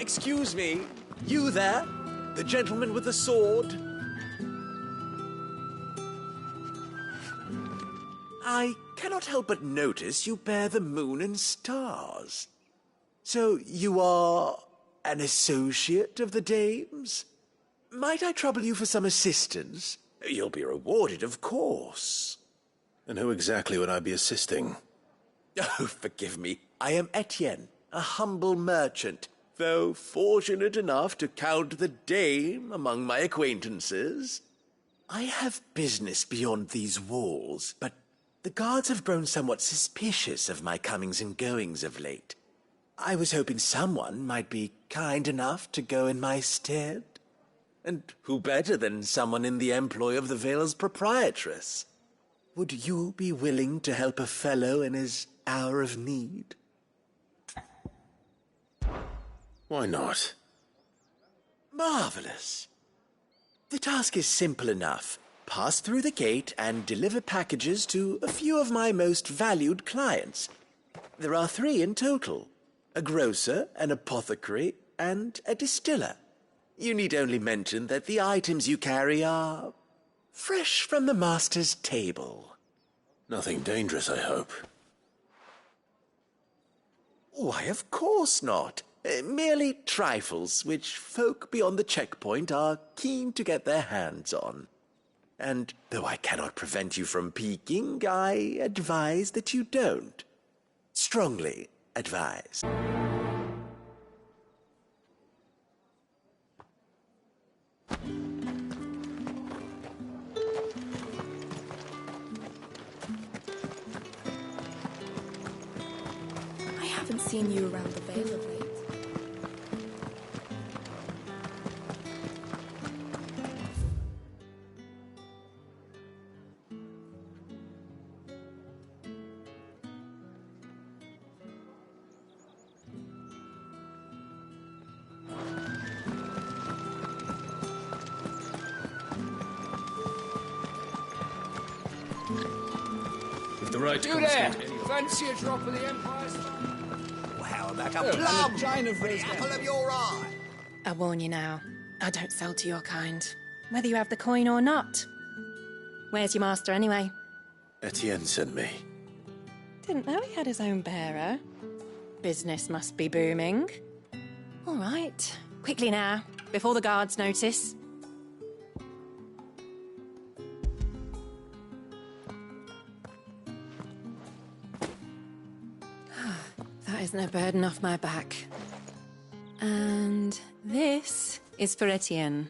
Excuse me. You there? The gentleman with the sword? I cannot help but notice you bear the moon and stars. So you are an associate of the dames? Might I trouble you for some assistance? You'll be rewarded, of course. And who exactly would I be assisting? Oh, forgive me. I am Etienne, a humble merchant, though fortunate enough to count the dame among my acquaintances. I have business beyond these walls, but the guards have grown somewhat suspicious of my comings and goings of late. I was hoping someone might be kind enough to go in my stead. And who better than someone in the employ of the Vale's proprietress? Would you be willing to help a fellow in his hour of need? Why not? Marvelous. The task is simple enough. Pass through the gate and deliver packages to a few of my most valued clients. There are 3 in total: a grocer, an apothecary, and a distiller. You need only mention that the items you carry are fresh from the master's table. Nothing dangerous, I hope. Why, of course not. Merely trifles which folk beyond the checkpoint are keen to get their hands on. And though I cannot prevent you from peeking, I advise that you don't. Strongly advise. I haven't seen you around the Vale of late. With the right You there! Fancy a drop of the Empire's? Well, how about a plum? China For the apple of your eye. I warn you now, I don't sell to your kind, whether you have the coin or not. Where's your master anyway? Etienne sent me. Didn't know he had his own bearer. Business must be booming. All right, quickly now, before the guards notice. That isn't a burden off my back. And this is for Etienne.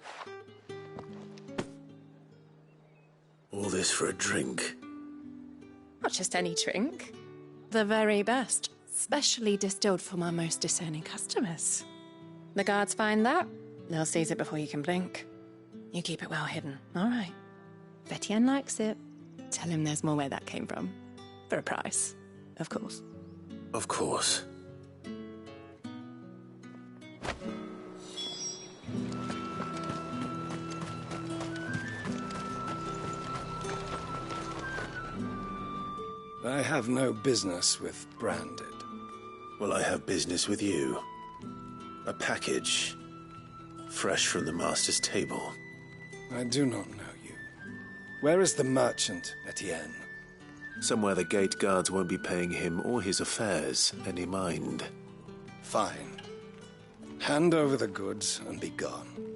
All this for a drink. Not just any drink. The very best. Specially distilled for my most discerning customers. The guards find that, they'll seize it before you can blink. You keep it well hidden, all right? If Etienne likes it, tell him there's more where that came from. For a price, of course. Of course. I have no business with Branded. Well, I have business with you. A package. Fresh from the master's table. I do not know you. Where is the merchant, Etienne? Somewhere the gate guards won't be paying him or his affairs any mind. Fine. Hand over the goods and be gone.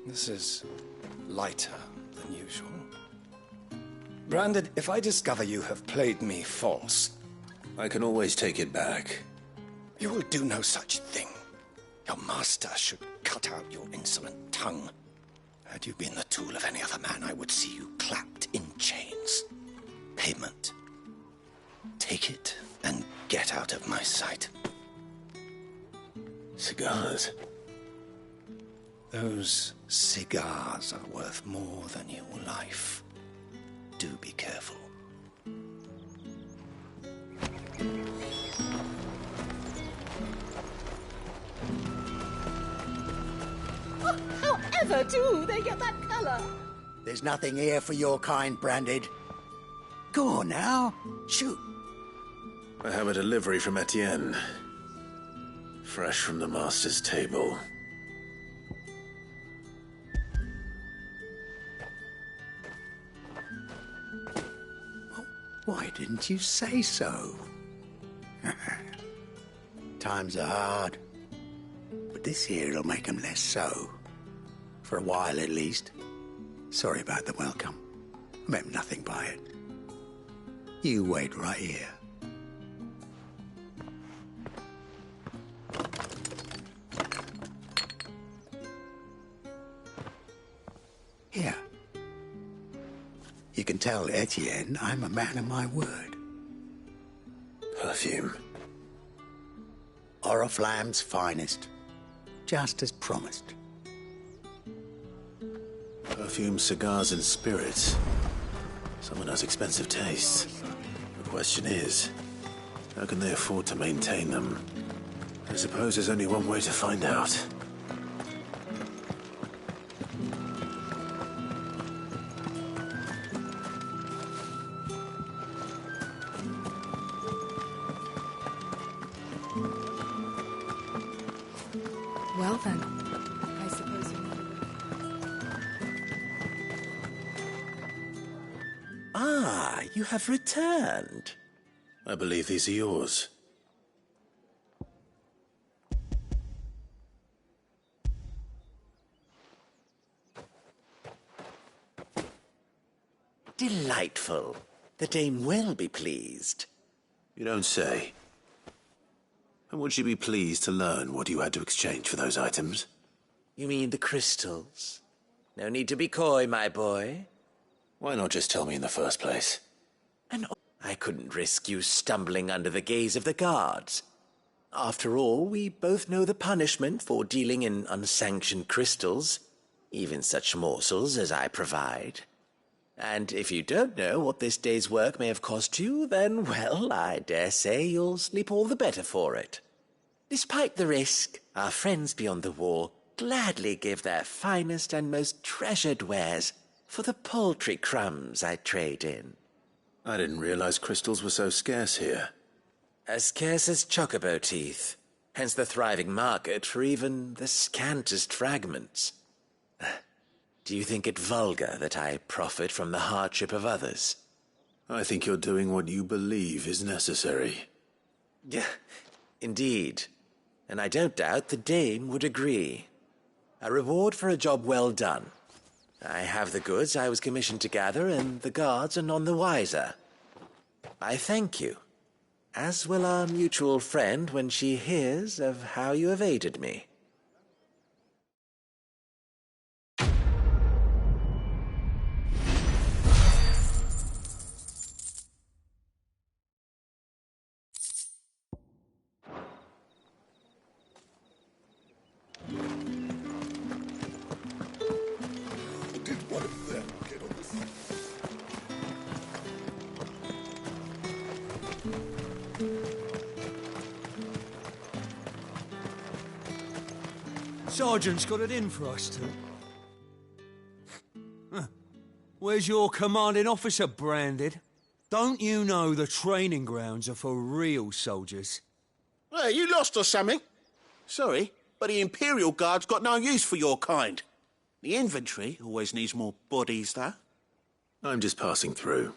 This is lighter than usual. Branded, if I discover you have played me false... I can always take it back. You will do no such thing. Your master should cut out your insolent tongue. Had you been the tool of any other man, I would see you clapped in chains. Payment. Take it and get out of my sight. Cigars. Those cigars are worth more than your life. Do be careful. However do they get that colour? There's nothing here for your kind, Branded. Go on now. Shoot. I have a delivery from Etienne. Fresh from the master's table. Why didn't you say so? Times are hard. But this here'll make 'em less so. For a while, at least. Sorry about the welcome. I meant nothing by it. You wait right here. Here. You can tell Etienne I'm a man of my word. Perfume. Oriflamme's finest. Just as promised. Perfume, cigars, and spirits. Someone has expensive tastes. The question is, how can they afford to maintain them? I suppose there's only one way to find out. Well then, I suppose you know. Ah, you have returned. I believe these are yours. Delightful. The dame will be pleased. You don't say. And would she be pleased to learn what you had to exchange for those items? You mean the crystals? No need to be coy, my boy. Why not just tell me in the first place? And I couldn't risk you stumbling under the gaze of the guards. After all, we both know the punishment for dealing in unsanctioned crystals, even such morsels as I provide. And if you don't know what this day's work may have cost you, then, well, I dare say you'll sleep all the better for it. Despite the risk, our friends beyond the wall gladly give their finest and most treasured wares for the paltry crumbs I trade in. I didn't realize crystals were so scarce here. As scarce as chocobo teeth, hence the thriving market for even the scantest fragments. Do you think it vulgar that I profit from the hardship of others? I think you're doing what you believe is necessary. Yeah, indeed. And I don't doubt the dame would agree. A reward for a job well done. I have the goods I was commissioned to gather, and the guards are none the wiser. I thank you, as will our mutual friend when she hears of how you have aided me. Sergeant's got it in for us two. Where's your commanding officer, Branded? Don't you know the training grounds are for real soldiers? Hey, you lost or something? Sorry, but the Imperial Guard's got no use for your kind. The infantry always needs more bodies, though. I'm just passing through.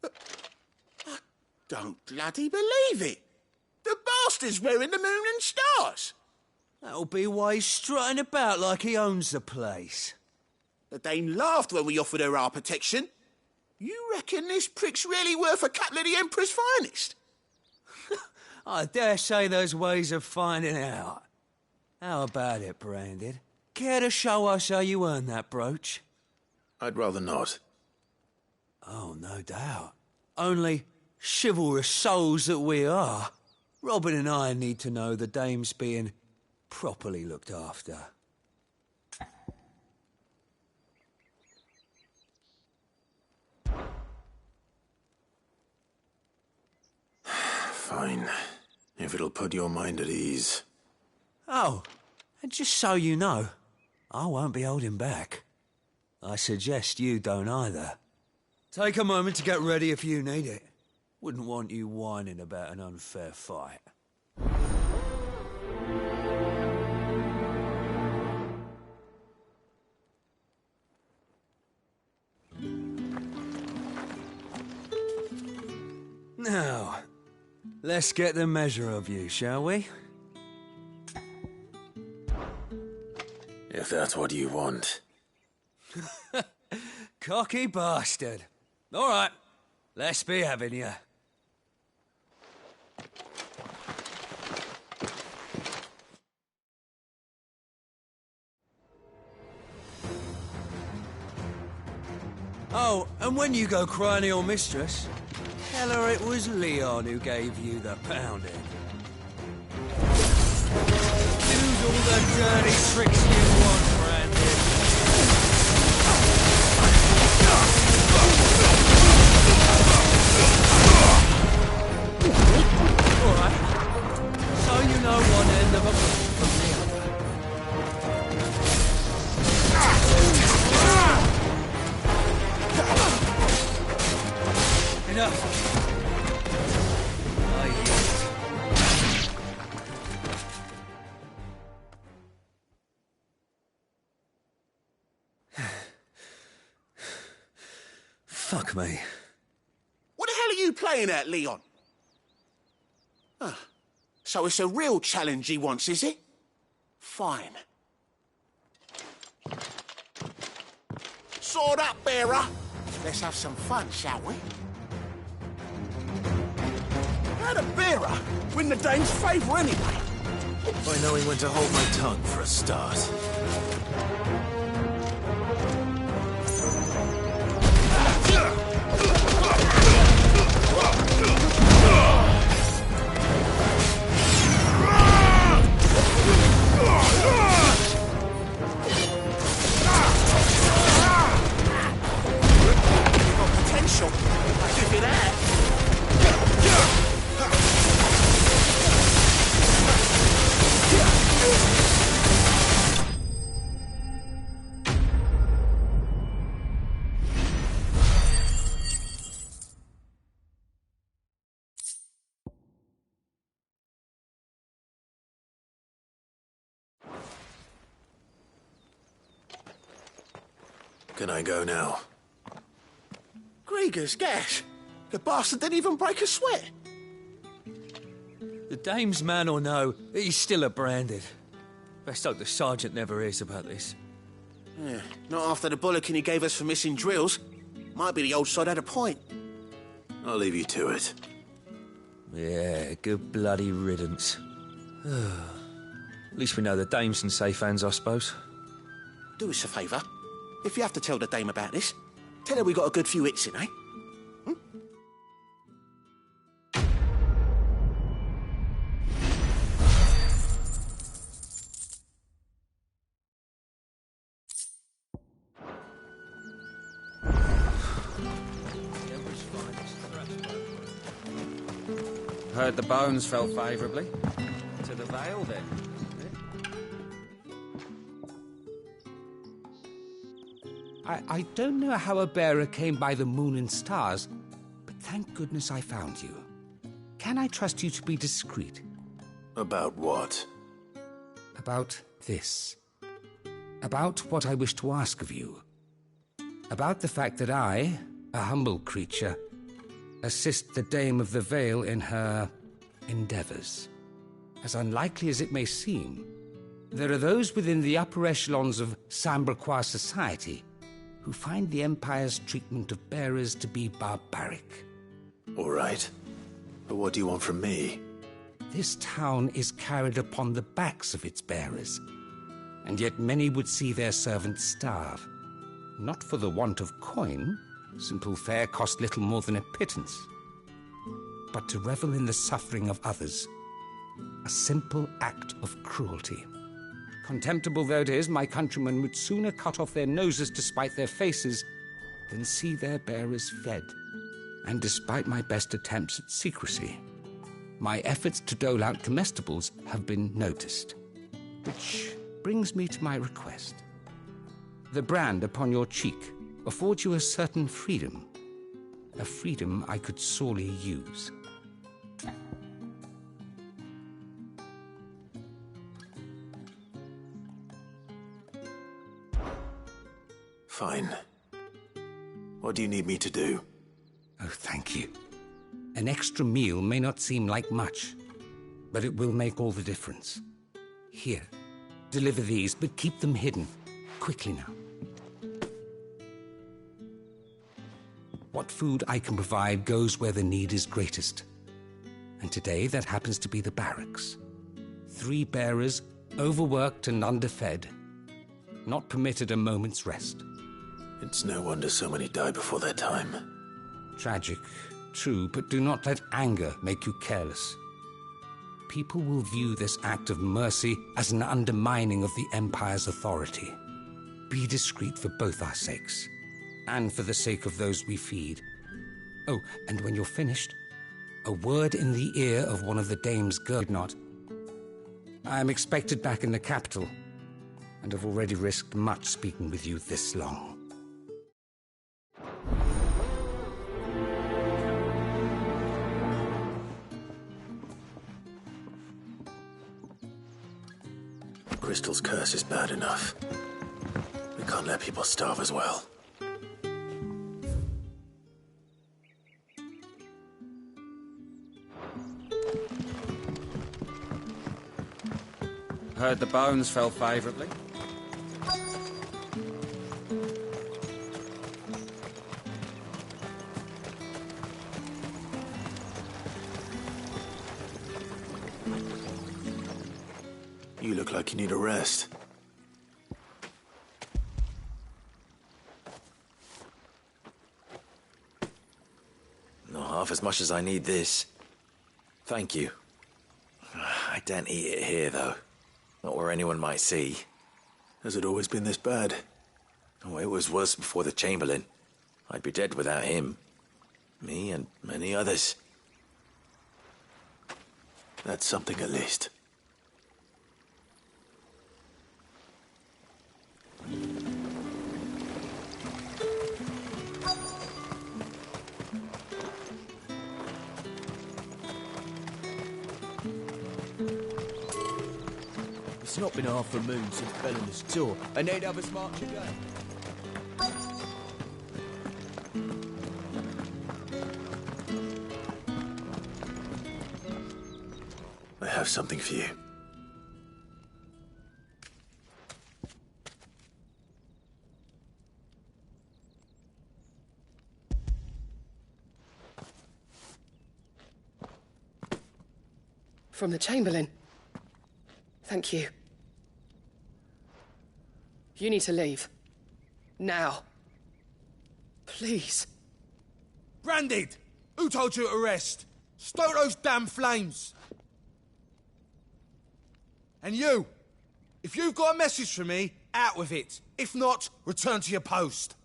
But I don't bloody believe it. The bastard's wearing the moon and stars. That'll be why he's strutting about like he owns the place. The Dane laughed when we offered her our protection. You reckon this prick's really worth a couple of the Emperor's finest? I dare say there's ways of finding out. How about it, Branded? Care to show us how you earned that brooch? I'd rather not. Oh, no doubt. Only, chivalrous souls that we are, Robin and I need to know the dame's being properly looked after. Fine. If it'll put your mind at ease. Oh, and just so you know, I won't be holding back. I suggest you don't either. Take a moment to get ready if you need it. Wouldn't want you whining about an unfair fight. Now, let's get the measure of you, shall we? If that's what you want. Cocky bastard. All right, let's be having you. Oh, and when you go crying to your mistress, tell her it was Leon who gave you the pounding. Use all the dirty tricks you want, Brandon. All right. So you know one end of a book from the other. Enough. I yield. Fuck me. What the hell are you playing at, Leon? Ah, so it's a real challenge he wants, is it? Fine. Sword up, bearer. Let's have some fun, shall we? How'd a bearer win the dame's favour anyway? By knowing when to hold my tongue for a start. Potential. Give it out. Can I go now? Grieger's gas. The bastard didn't even break a sweat. The dame's man or no, he's still a branded. Best hope the sergeant never hears about this. Yeah, not after the bollocking he gave us for missing drills. Might be the old sod had a point. I'll leave you to it. Yeah, good bloody riddance. At least we know the dame's in safe hands, I suppose. Do us a favour. If you have to tell the dame about this, tell her we got a good few hits in, eh? Heard the bones fell favourably. To the Vale, then. I don't know how a bearer came by the moon and stars, but thank goodness I found you. Can I trust you to be discreet? About what? About this. About what I wish to ask of you. About the fact that I, a humble creature, assist the Dame of the Vale in her endeavours. As unlikely as it may seem, there are those within the upper echelons of Samberquois society who find the Empire's treatment of bearers to be barbaric. All right. But what do you want from me? This town is carried upon the backs of its bearers, and yet many would see their servants starve. Not for the want of coin, simple fare cost little more than a pittance, but to revel in the suffering of others, a simple act of cruelty. Contemptible though it is, my countrymen would sooner cut off their noses to spite their faces than see their bearers fed. And despite my best attempts at secrecy, my efforts to dole out comestibles have been noticed. Which brings me to my request. The brand upon your cheek affords you a certain freedom. a freedom I could sorely use. Fine. What do you need me to do? Oh, thank you. An extra meal may not seem like much, but it will make all the difference. Here, deliver these, but keep them hidden. Quickly now. What food I can provide goes where the need is greatest. And today that happens to be the barracks. 3 bearers, overworked and underfed, not permitted a moment's rest. It's no wonder so many die before their time. Tragic, true, but do not let anger make you careless. People will view this act of mercy as an undermining of the Empire's authority. Be discreet for both our sakes, and for the sake of those we feed. Oh, and when you're finished, a word in the ear of one of the dames not. I am expected back in the capital, and have already risked much speaking with you this long. Crystal's curse is bad enough. We can't let people starve as well. Heard the bones fell favourably. You look like you need a rest. Not half as much as I need this. Thank you. I don't eat it here, though. Not where anyone might see. Has it always been this bad? Oh, it was worse before the Chamberlain. I'd be dead without him. Me and many others. That's something at least. It's not been half a moon since Belen's tour, and they'd have us march again. I have something for you. From the Chamberlain. Thank you. You need to leave. Now. Please. Branded! Who told you to rest? Stoke those damn flames! And you! If you've got a message for me, out with it. If not, return to your post.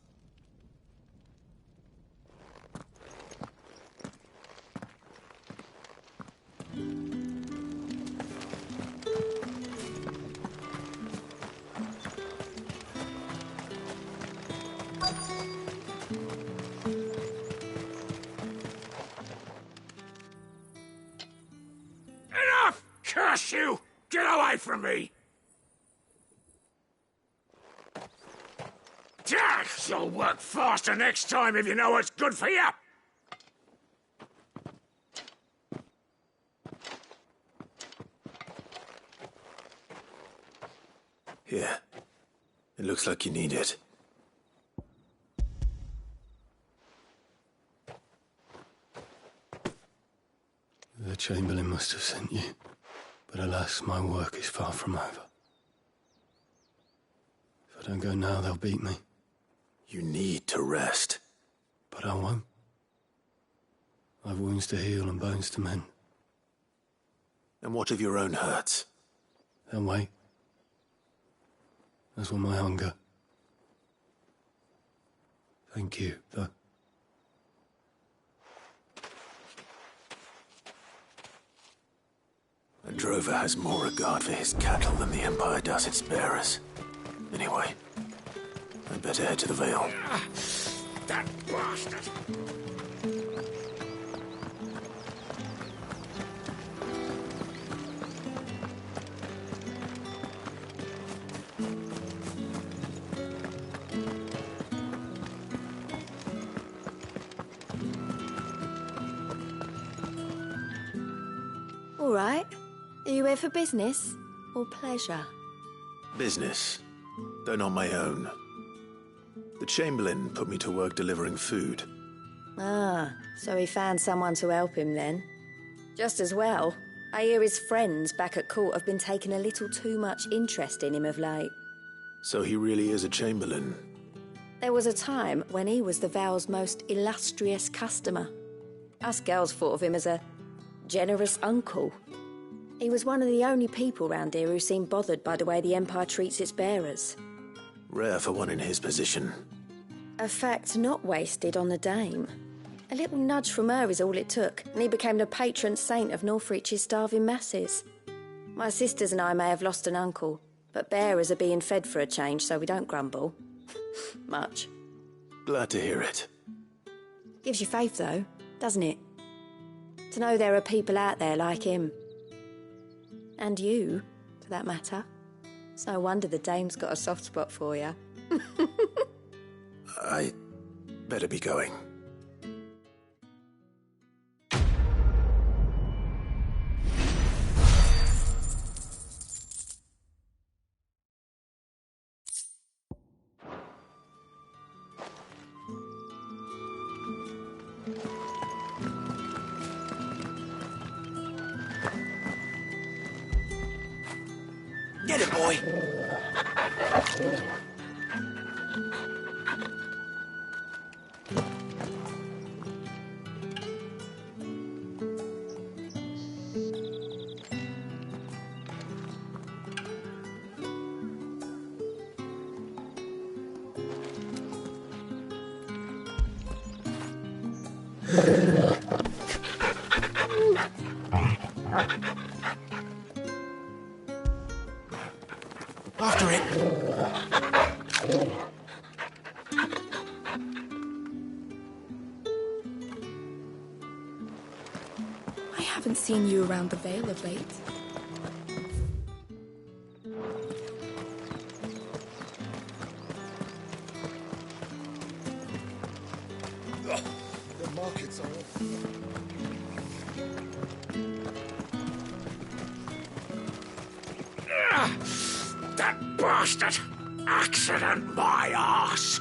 Enough! Curse you! Get away from me! You'll work faster next time if you know what's good for you! Here. It looks like you need it. The Chamberlain must have sent you, but alas, my work is far from over. If I don't go now, they'll beat me. You need to rest. But I won't. I've wounds to heal and bones to mend. And what of your own hurts? They'll wait. As will my hunger. Thank you, though. A drover has more regard for his cattle than the Empire does its bearers. Anyway, I'd better head to the Vale. That bastard! All right. Are you here for business or pleasure? Business, though not my own. The Chamberlain put me to work delivering food. Ah, so he found someone to help him then. Just as well. I hear his friends back at court have been taking a little too much interest in him of late. So he really is a Chamberlain? There was a time when he was the Vale's most illustrious customer. Us girls thought of him as a generous uncle. He was one of the only people round here who seemed bothered by the way the Empire treats its bearers. Rare for one in his position. A fact not wasted on the dame. A little nudge from her is all it took, and he became the patron saint of Northreach's starving masses. My sisters and I may have lost an uncle, but bearers are being fed for a change, so we don't grumble. Much. Glad to hear it. Gives you faith, though, doesn't it? To know there are people out there like him. And you, for that matter. It's no wonder the dame's got a soft spot for you. I better be going. Get it, boy. After it. I haven't seen you around the Vale of late. The markets are open. That bastard! Accident my arse!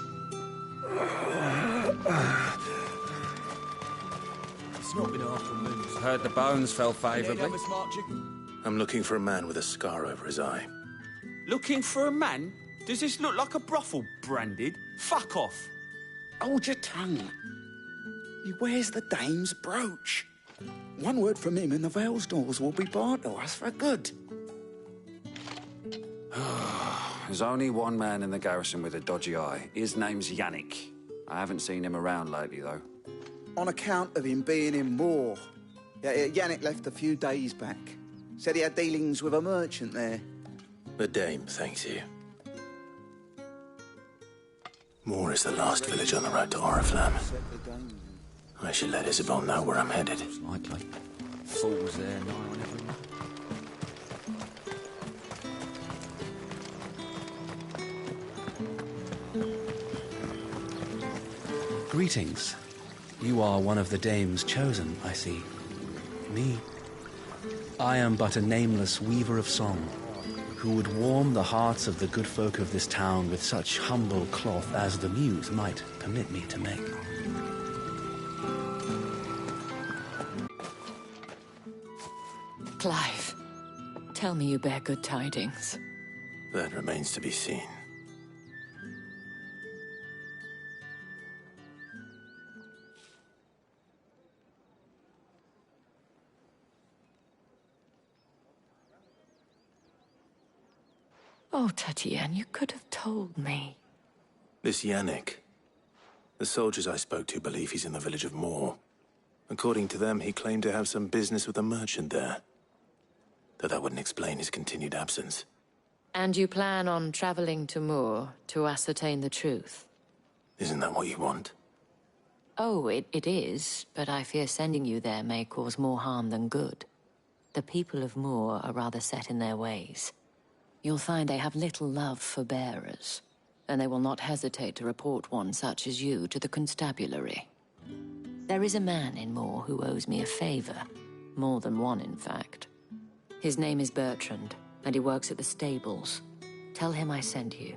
It's not been after moons. Heard the bones fell favourably. I'm looking for a man with a scar over his eye. Looking for a man? Does this look like a brothel branded? Fuck off. Hold your tongue. He wears the dame's brooch. One word from him and the Vale's doors will be barred to us for good. There's only one man in the garrison with a dodgy eye. His name's Yannick. I haven't seen him around lately, though. On account of him being in Moor. Yannick left a few days back. Said he had dealings with a merchant there. The dame thanks you. Moor is the last village on the road to Oriflamme. I should let Isabel know where I'm headed. Likely. Fools there, nigh on everyone. Greetings. You are one of the dame's chosen, I see. Me? I am but a nameless weaver of song, who would warm the hearts of the good folk of this town with such humble cloth as the muse might permit me to make. Clive, tell me you bear good tidings. That remains to be seen. Oh, Tatienne, you could have told me. This Yannick. The soldiers I spoke to believe he's in the village of Moor. According to them, he claimed to have some business with a merchant there. Though that wouldn't explain his continued absence. And you plan on traveling to Moor to ascertain the truth? Isn't that what you want? Oh, it is, but I fear sending you there may cause more harm than good. The people of Moor are rather set in their ways. You'll find they have little love for bearers, and they will not hesitate to report one such as you to the constabulary. There is a man in Moor who owes me a favor, more than one in fact. His name is Bertrand, and he works at the stables. Tell him I sent you.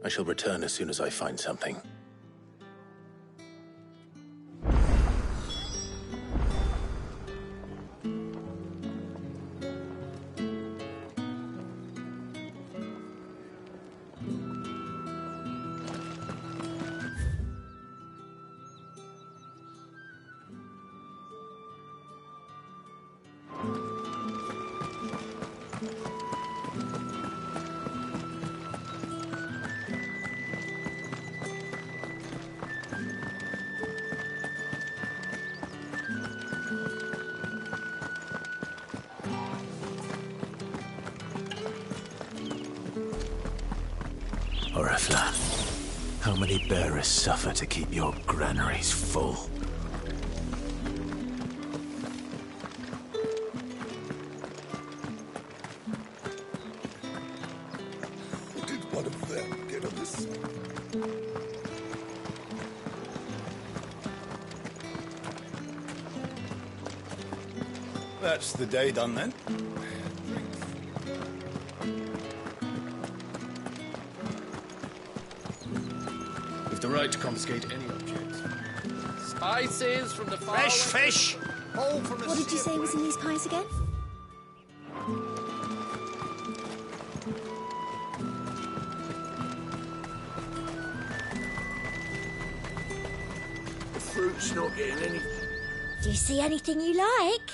I shall return as soon as I find something. Orifla, how many bearers suffer to keep your granaries full? Did one of them get on this? That's the day done then. We've the right to confiscate any objects. Spices from the far Fresh fish! All from the What did you say was in these pies again? The fruit's not getting any... Do you see anything you like?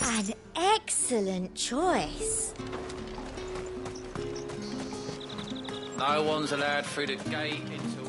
An excellent choice. No one's allowed through the gate until...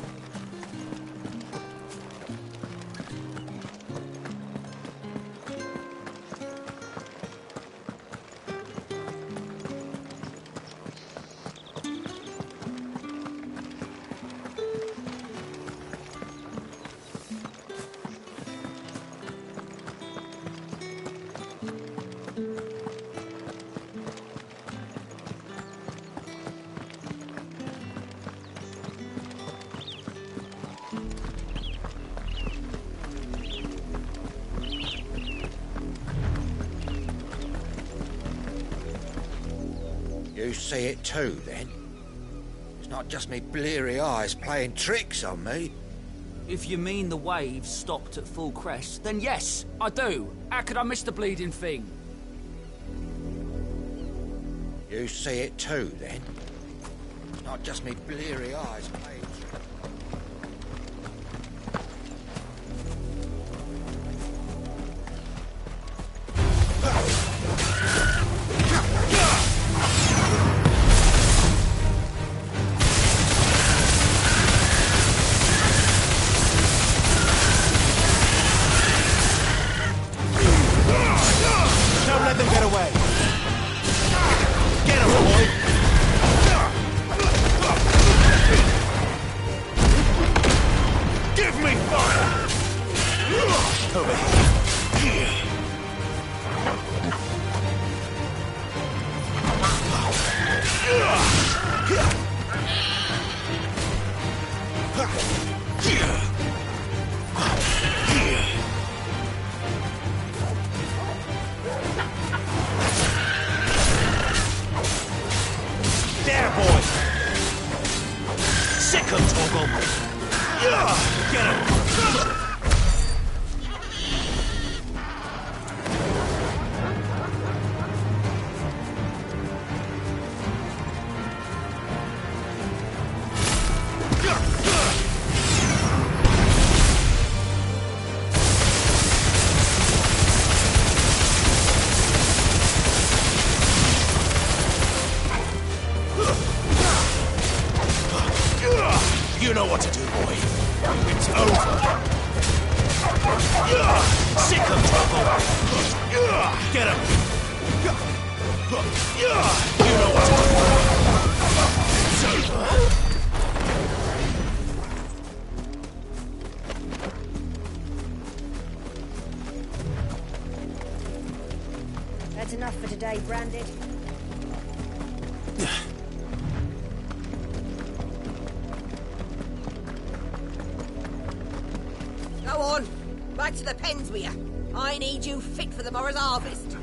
You see it too, then? It's not just me bleary eyes playing tricks on me. If you mean the waves stopped at full crest, then yes, I do. How could I miss the bleeding thing? You see it too, then? It's not just me bleary eyes playing tricks. Don't let them get away! Get him, boy! Give me fire! Over here. There, boy! Sick him, Toggle! Get him! You know what to do, boy. It's over. Sick him, Toggle! Get him! You know what to do. It's over. That's enough for today, Branded. on! Back to the pens with you. I need you fit for the morrow's harvest.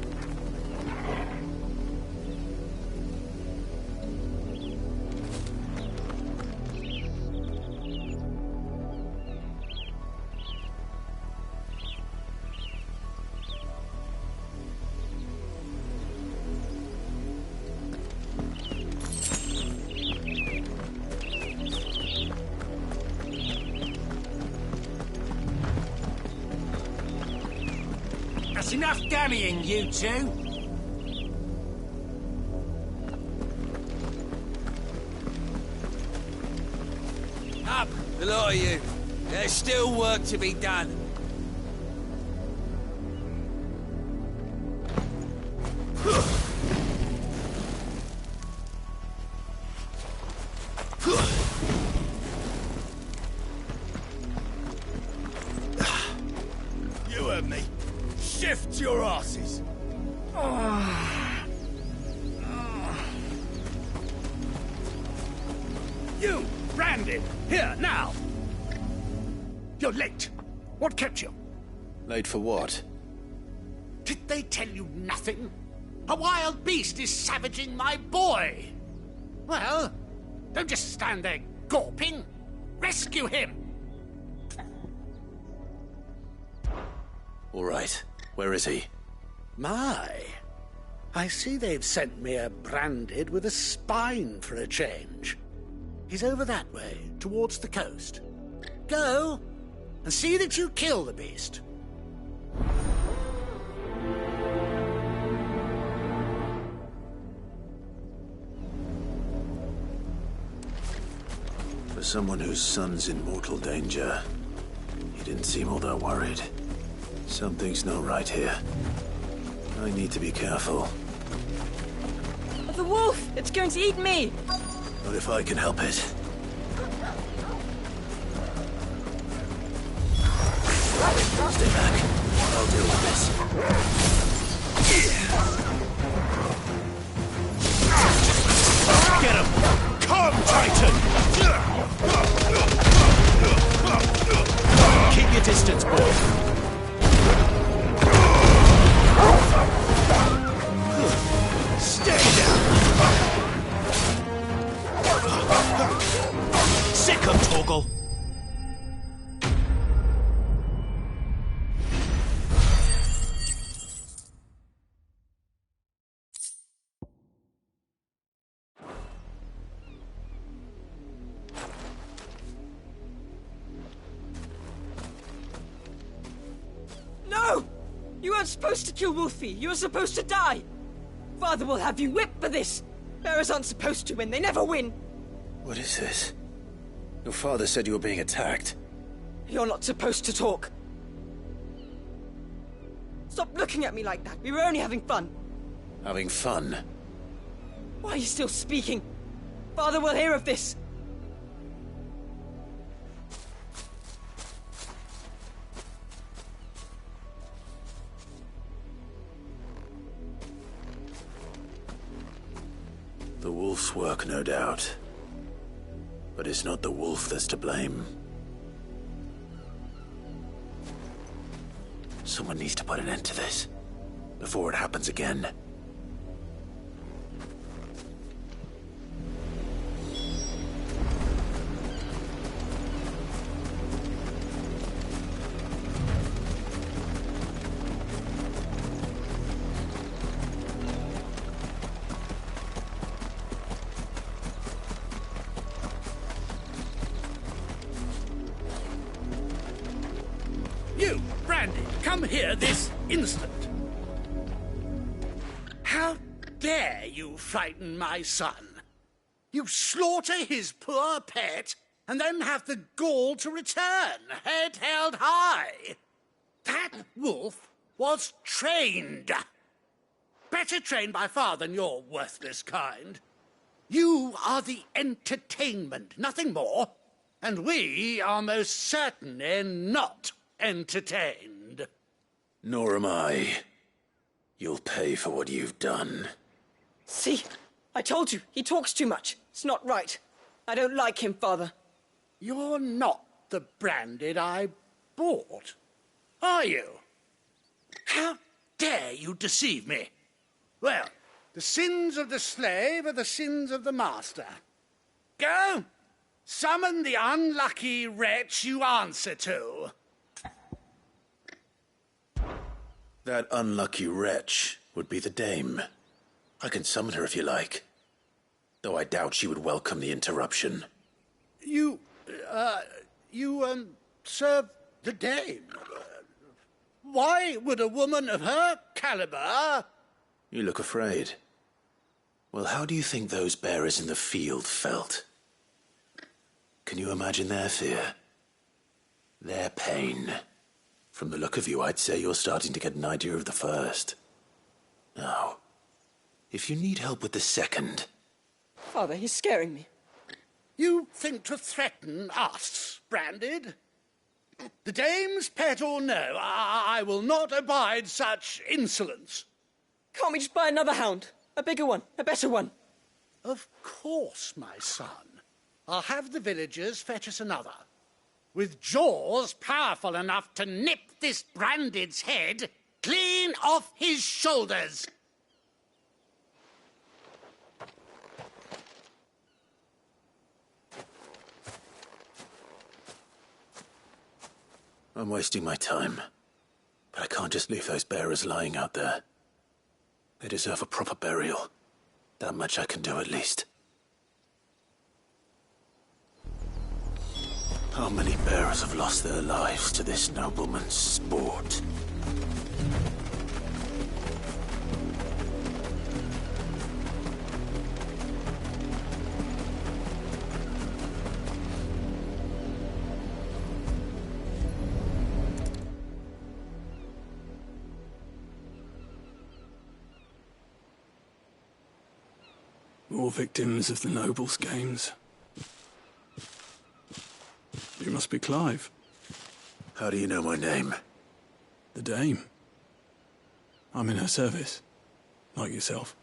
That's enough dammying, you two. Up, the lot of you. There's still work to be done. You heard me. Shift your asses. You, Brandon, here, now. You're late. What kept you? Late for what? Did they tell you nothing? A wild beast is savaging my boy. Well, don't just stand there gawping. Rescue him. All right. Where is he? My. I see they've sent me a branded with a spine for a change. He's over that way, towards the coast. Go, and see that you kill the beast. For someone whose son's in mortal danger, he didn't seem all that worried. Something's not right here. I need to be careful. The wolf! It's going to eat me! Not if I can help it. Stay back. I'll deal with this. Get him! Come, Titan! Keep your distance, boy. Stay down! Sick of Torgal! No! You weren't supposed to kill Wolfie. You were supposed to die. Father will have you whipped for this. Bearers aren't supposed to win. They never win. What is this? Your father said you were being attacked. You're not supposed to talk. Stop looking at me like that. We were only having fun. Having fun? Why are you still speaking? Father will hear of this. The wolf's work, no doubt. But it's not the wolf that's to blame. Someone needs to put an end to this, before it happens again. You, Brandy, come here this instant. How dare you frighten my son? You slaughter his poor pet, and then have the gall to return, head held high. That wolf was trained. Better trained by far than your worthless kind. You are the entertainment, nothing more. And we are most certainly not entertained. Nor am I. You'll pay for what you've done. See? I told you. He talks too much. It's not right. I don't like him, Father. You're not the Branded I sport? Are you? How dare you deceive me? Well, the sins of the slave are the sins of the master. Go, summon the unlucky wretch you answer to. That unlucky wretch would be the dame. I can summon her if you like, though I doubt she would welcome the interruption. You serve the dame. Why would a woman of her caliber... You look afraid. Well, how do you think those bearers in the field felt? Can you imagine their fear? Their pain? From the look of you, I'd say you're starting to get an idea of the first. Now, if you need help with the second... Father, he's scaring me. You think to threaten us, Branded? The dame's pet or no, I will not abide such insolence. Can't we just buy another hound? A bigger one, a better one. Of course, my son. I'll have the villagers fetch us another. With jaws powerful enough to nip this Branded's head clean off his shoulders. I'm wasting my time. But I can't just leave those bearers lying out there. They deserve a proper burial. That much I can do at least. How many bearers have lost their lives to this nobleman's sport? More victims of the nobles' games. You must be Clive. How do you know my name? The Dame. I'm in her service, like yourself.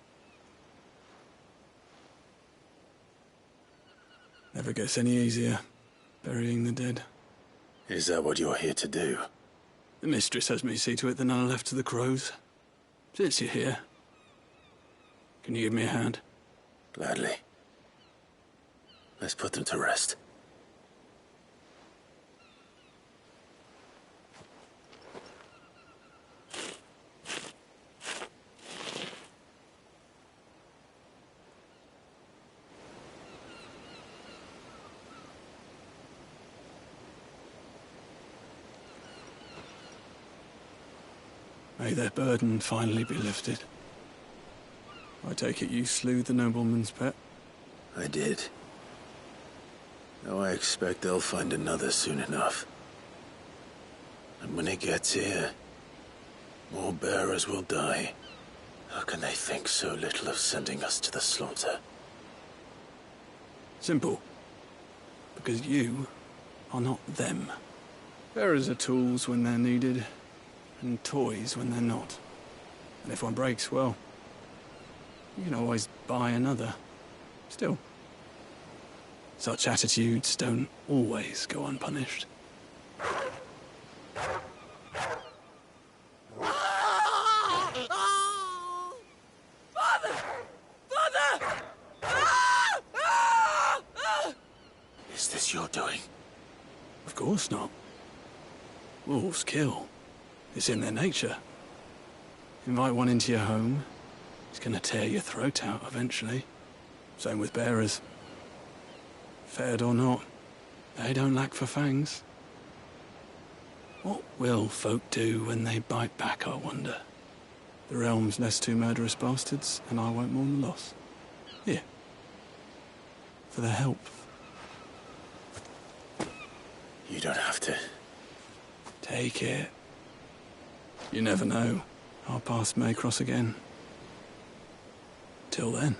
Never gets any easier, burying the dead. Is that what you're here to do? The mistress has me see to it that none are left to the crows. Since you're here, can you give me a hand? Gladly. Let's put them to rest. May their burden finally be lifted. I take it you slew the nobleman's pet? I did. Now I expect they'll find another soon enough. And when it gets here, more bearers will die. How can they think so little of sending us to the slaughter? Simple. Because you are not them. Bearers are tools when they're needed, and toys when they're not. And if one breaks, well, you can always buy another. Still, such attitudes don't always go unpunished. Father! Father! Is this your doing? Of course not. Wolves kill. It's in their nature. Invite one into your home, he's gonna tear your throat out eventually. Same with bearers. Fed or not, they don't lack for fangs. What will folk do when they bite back, I wonder? The realm's less two murderous bastards, and I won't mourn the loss. Here. For their help. You don't have to. Take it. You never know. Our paths may cross again. Till then.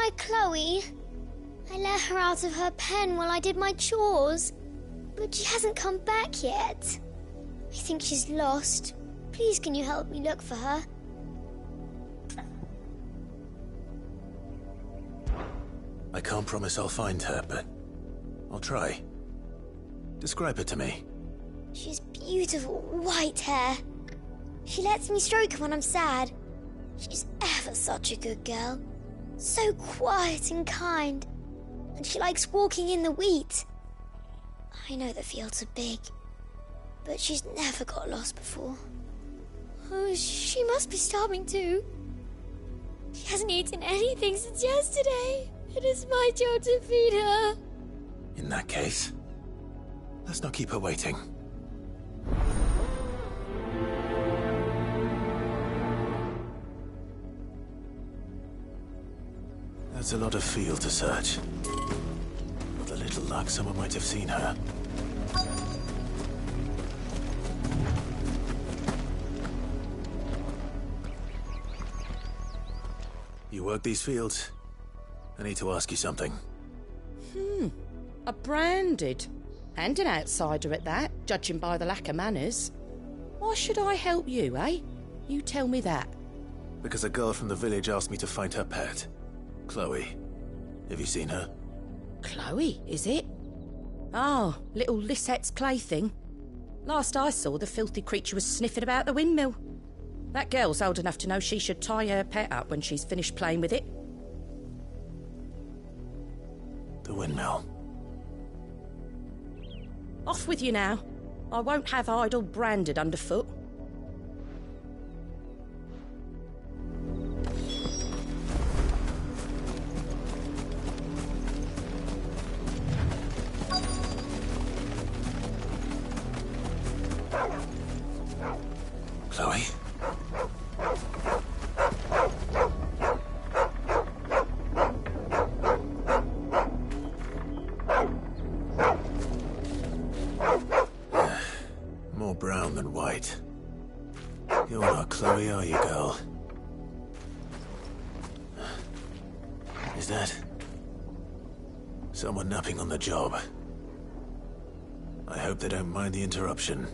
Hi, Chloe. I let her out of her pen while I did my chores, but she hasn't come back yet. I think she's lost. Please, can you help me look for her? I can't promise I'll find her, but I'll try. Describe her to me. She has beautiful white hair. She lets me stroke her when I'm sad. She's ever such a good girl. So quiet and kind. And she likes walking in the wheat. I know the fields are big, but she's never got lost before. Oh, she must be starving too. She hasn't eaten anything since yesterday. It is my job to feed her. In that case, let's not keep her waiting. That's a lot of field to search. With a little luck, someone might have seen her. You work these fields? I need to ask you something. A branded. And an outsider at that, judging by the lack of manners. Why should I help you, eh? You tell me that. Because a girl from the village asked me to find her pet. Chloe. Have you seen her? Chloe, is it? Oh, little Lisette's plaything. Last I saw, the filthy creature was sniffing about the windmill. That girl's old enough to know she should tie her pet up when she's finished playing with it. The windmill. Off with you now. I won't have idle branded underfoot. Chloe? More brown than white. You're not Chloe, are you, girl? Is that someone napping on the job? I hope they don't mind the interruption.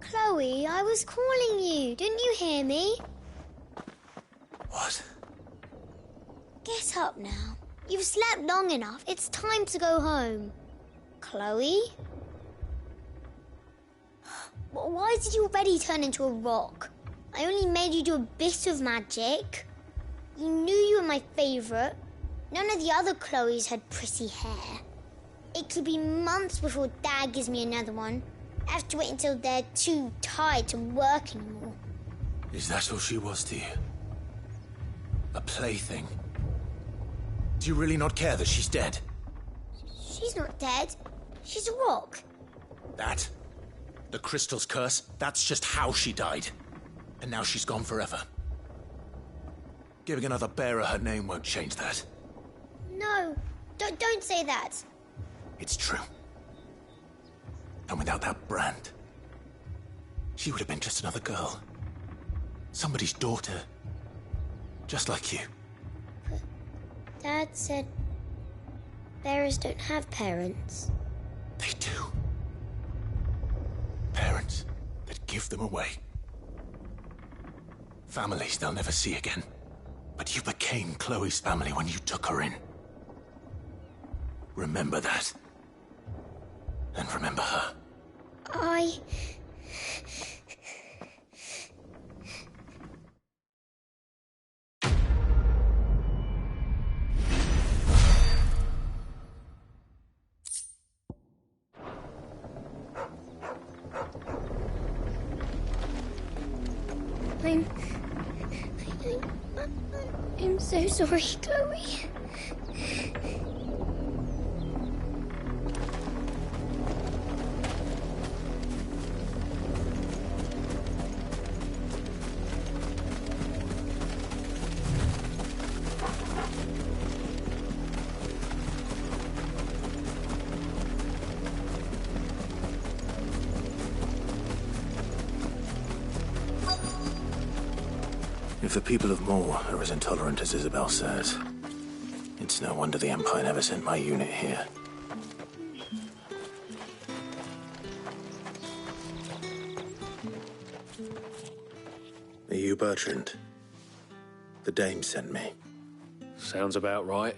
Chloe, I was calling you. Didn't you hear me? What? Get up now. You've slept long enough. It's time to go home. Chloe? Why did you already turn into a rock? I only made you do a bit of magic. You knew you were my favourite. None of the other Chloes had pretty hair. It could be months before Dad gives me another one. I have to wait until they're too tired to work anymore. Is that all she was to you? A plaything? Do you really not care that she's dead? She's not dead. She's a rock. That? The crystal's curse? That's just how she died. And now she's gone forever. Giving another bearer her name won't change that. No, don't say that. It's true. And without that brand, she would have been just another girl. Somebody's daughter. Just like you. But Dad said bearers don't have parents. They do. Parents that give them away. Families they'll never see again. But you became Chloe's family when you took her in. Remember that. And remember her. I'm so sorry, Chloe. If the people of Moor are as intolerant as Isabel says, it's no wonder the Empire never sent my unit here. Are you Bertrand? The dame sent me. Sounds about right.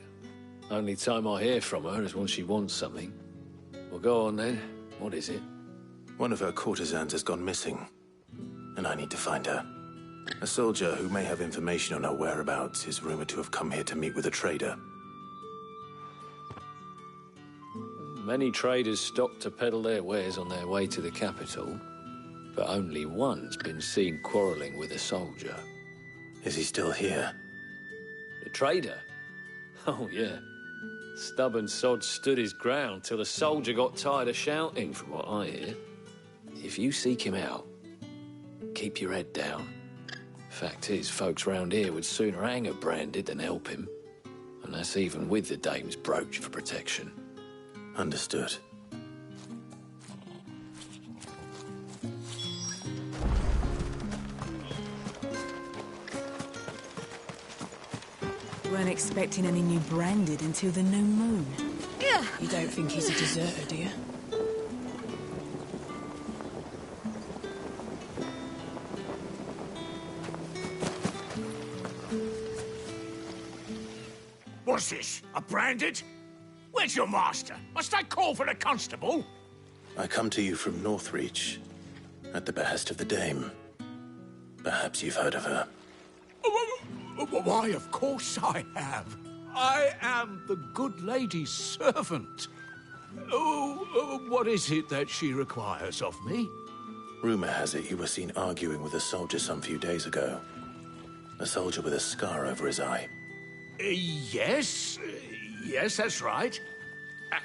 Only time I hear from her is when she wants something. Well, go on then. What is it? One of her courtesans has gone missing, and I need to find her. A soldier who may have information on her whereabouts is rumored to have come here to meet with a trader. Many traders stop to peddle their wares on their way to the capital, but only one's been seen quarrelling with a soldier. Is he still here? The trader? Oh, yeah. Stubborn sod stood his ground till the soldier got tired of shouting, from what I hear. If you seek him out, keep your head down. Fact is, folks round here would sooner hang a branded than help him. And that's even with the dame's brooch for protection. Understood. Weren't expecting any new branded until the new moon. Yeah. You don't think he's a deserter, do you? What's this? A branded? Where's your master? Must I call for the constable? I come to you from Northreach, at the behest of the dame. Perhaps you've heard of her. Why, of course I have. I am the good lady's servant. What is it that she requires of me? Rumor has it you were seen arguing with a soldier some few days ago. A soldier with a scar over his eye. Yes, that's right.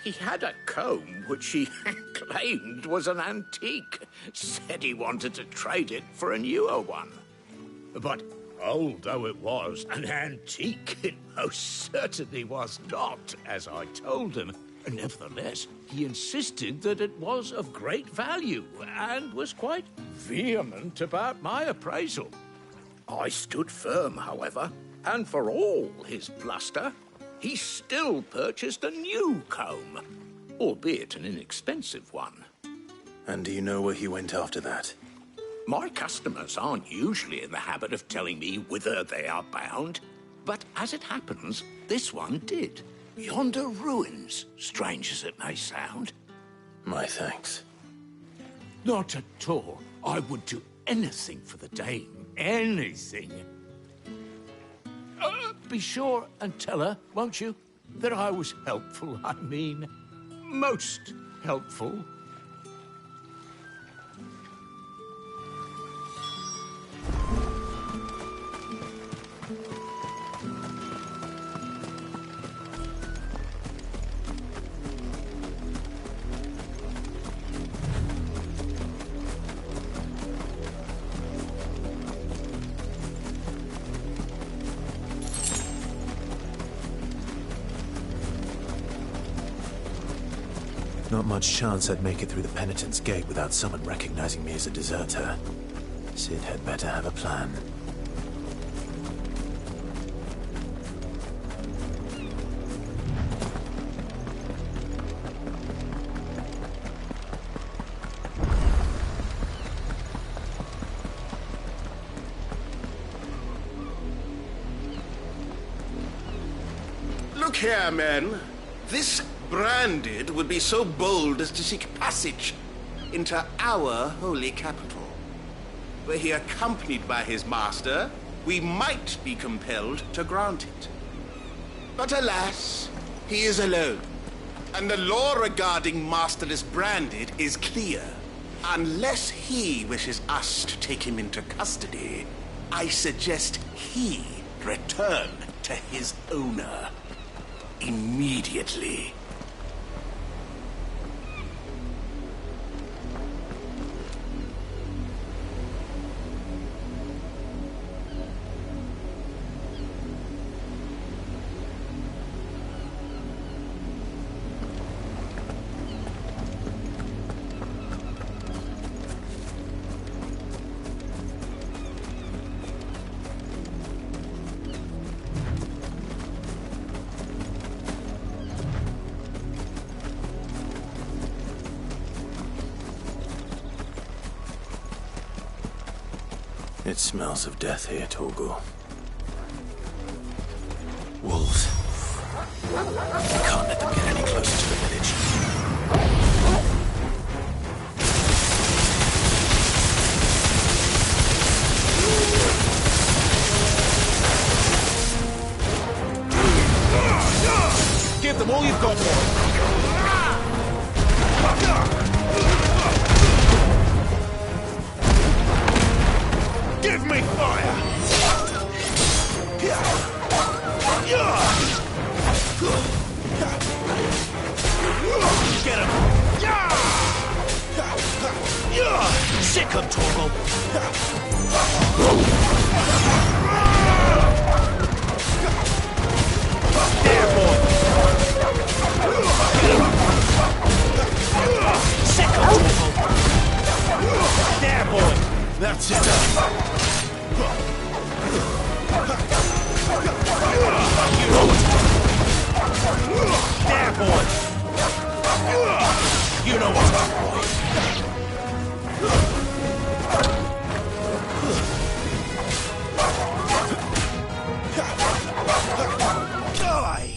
He had a comb which he claimed was an antique. Said he wanted to trade it for a newer one. But old though it was, an antique it most certainly was not, as I told him. Nevertheless, he insisted that it was of great value and was quite vehement about my appraisal. I stood firm, however, and for all his bluster, he still purchased a new comb, albeit an inexpensive one. And do you know where he went after that? My customers aren't usually in the habit of telling me whither they are bound, but as it happens, this one did. Yonder ruins, strange as it may sound. My thanks. Not at all. I would do anything for the dame. Anything. Be sure and tell her, won't you, that I was helpful. I mean, most helpful. Not much chance I'd make it through the Penitent's Gate without someone recognizing me as a deserter. Sid had better have a plan. Look here, men. This branded would be so bold as to seek passage into our holy capital. Were he accompanied by his master, we might be compelled to grant it. But alas, he is alone, and the law regarding masterless branded is clear. Unless he wishes us to take him into custody, I suggest he return to his owner immediately. It smells of death here, Torgal. Wolves. We can't let them get any closer to the village. Give them all you've got, boy. Give me fire! Get him! Sick him, Torgal! There, boy! Sick him, Torgal! There, boy! That's it! There, boy! You know what's up, boy! Die!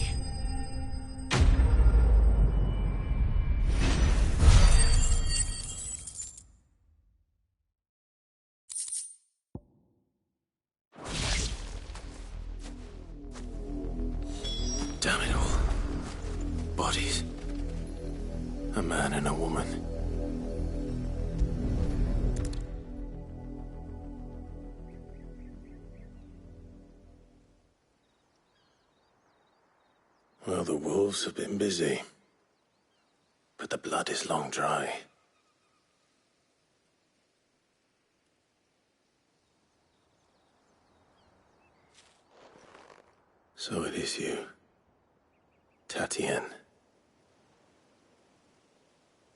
Damn it all. Bodies. A man and a woman. Well, the wolves have been busy. But the blood is long dry. So it is you. Tatienne.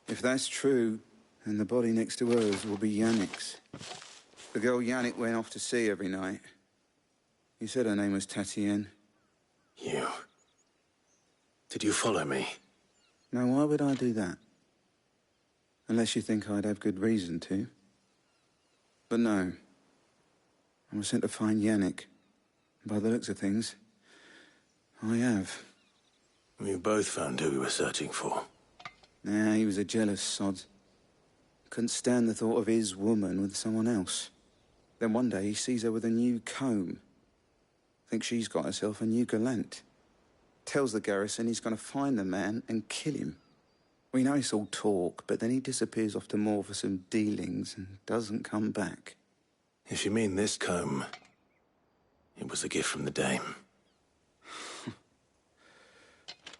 If that's true, then the body next to hers will be Yannick's. The girl Yannick went off to see every night. You said her name was Tatienne. You. Did you follow me? Now, why would I do that? Unless you think I'd have good reason to. But no. I was sent to find Yannick. By the looks of things, I have. We both found who we were searching for. Nah, he was a jealous sod. Couldn't stand the thought of his woman with someone else. Then one day he sees her with a new comb. Thinks she's got herself a new gallant. Tells the garrison he's going to find the man and kill him. We know it's all talk, but then he disappears off to Moor for some dealings and doesn't come back. If you mean this comb, it was a gift from the dame.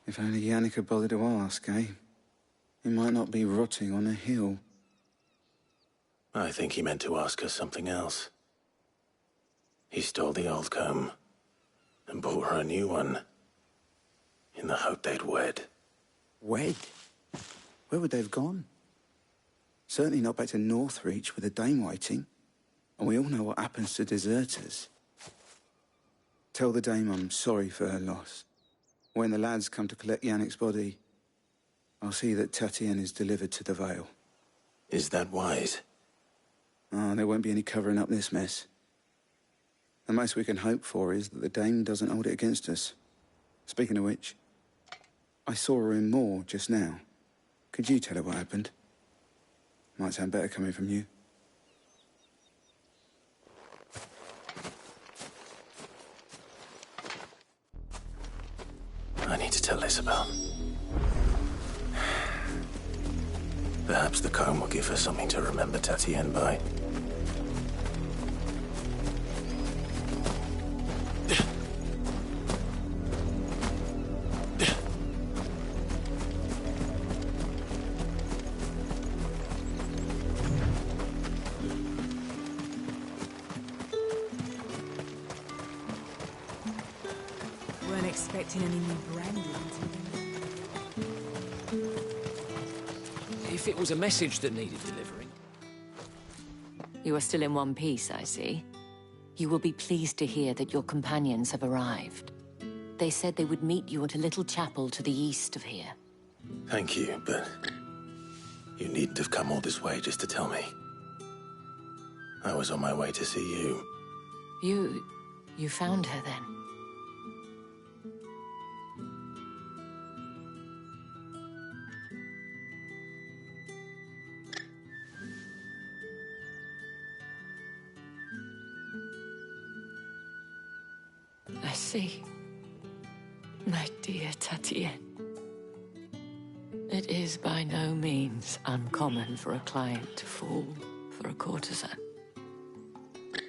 If only Yannick had bothered to ask, eh? He might not be rotting on a hill. I think he meant to ask her something else. He stole the old comb and bought her a new one in the hope they'd wed. Wed? Where would they have gone? Certainly not back to Northreach with a dame waiting. And we all know what happens to deserters. Tell the dame I'm sorry for her loss. When the lads come to collect Yannick's body, I'll see that Tatienne is delivered to the Vale. Is that wise? Oh, there won't be any covering up this mess. The most we can hope for is that the dame doesn't hold it against us. Speaking of which, I saw her in Moor just now. Could you tell her what happened? Might sound better coming from you. I need to tell Isabel. Perhaps the comb will give her something to remember Tatienne by. Weren't expecting any new branding until then. If it was a message that needed delivering. You are still in one piece, I see. You will be pleased to hear that your companions have arrived. They said they would meet you at a little chapel to the east of here. Thank you, but you needn't have come all this way just to tell me. I was on my way to see you. You found her then? I see. My dear Tatienne. It is by no means uncommon for a client to fall for a courtesan.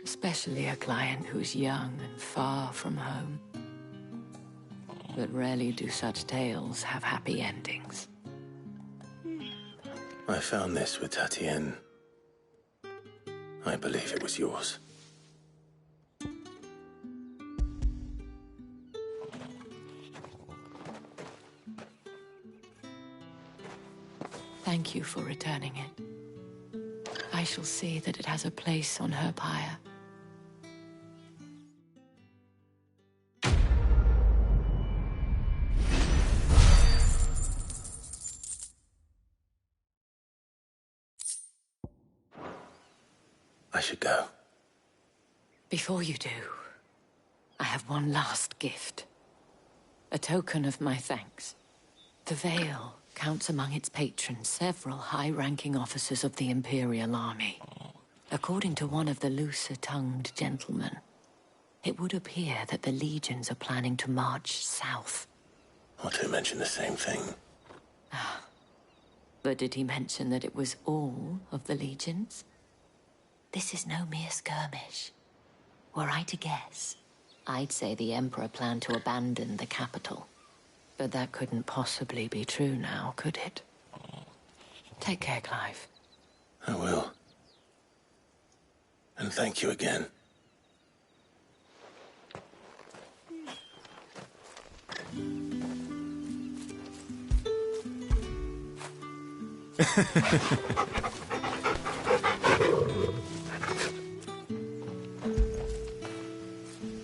Especially a client who's young and far from home. But rarely do such tales have happy endings. I found this with Tatienne. I believe it was yours. Thank you for returning it. I shall see that it has a place on her pyre. I should go. Before you do, I have one last gift. A token of my thanks. The Veil counts among its patrons several high-ranking officers of the Imperial Army. According to one of the looser-tongued gentlemen, it would appear that the legions are planning to march south. Or to mention the same thing. But did he mention that it was all of the legions? This is no mere skirmish. Were I to guess, I'd say the Emperor planned to abandon the capital. But that couldn't possibly be true now, could it? Take care, Clive. I will. And thank you again.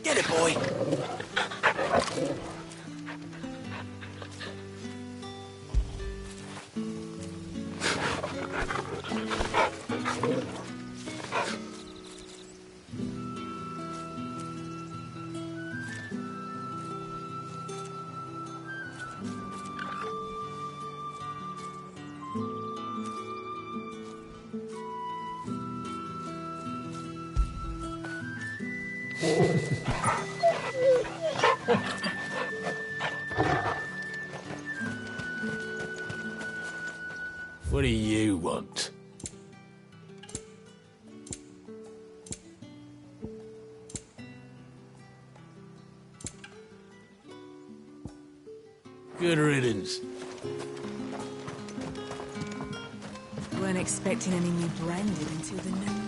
Get it, boy! What do you want? Good riddance. Weren't expecting any new branded until the new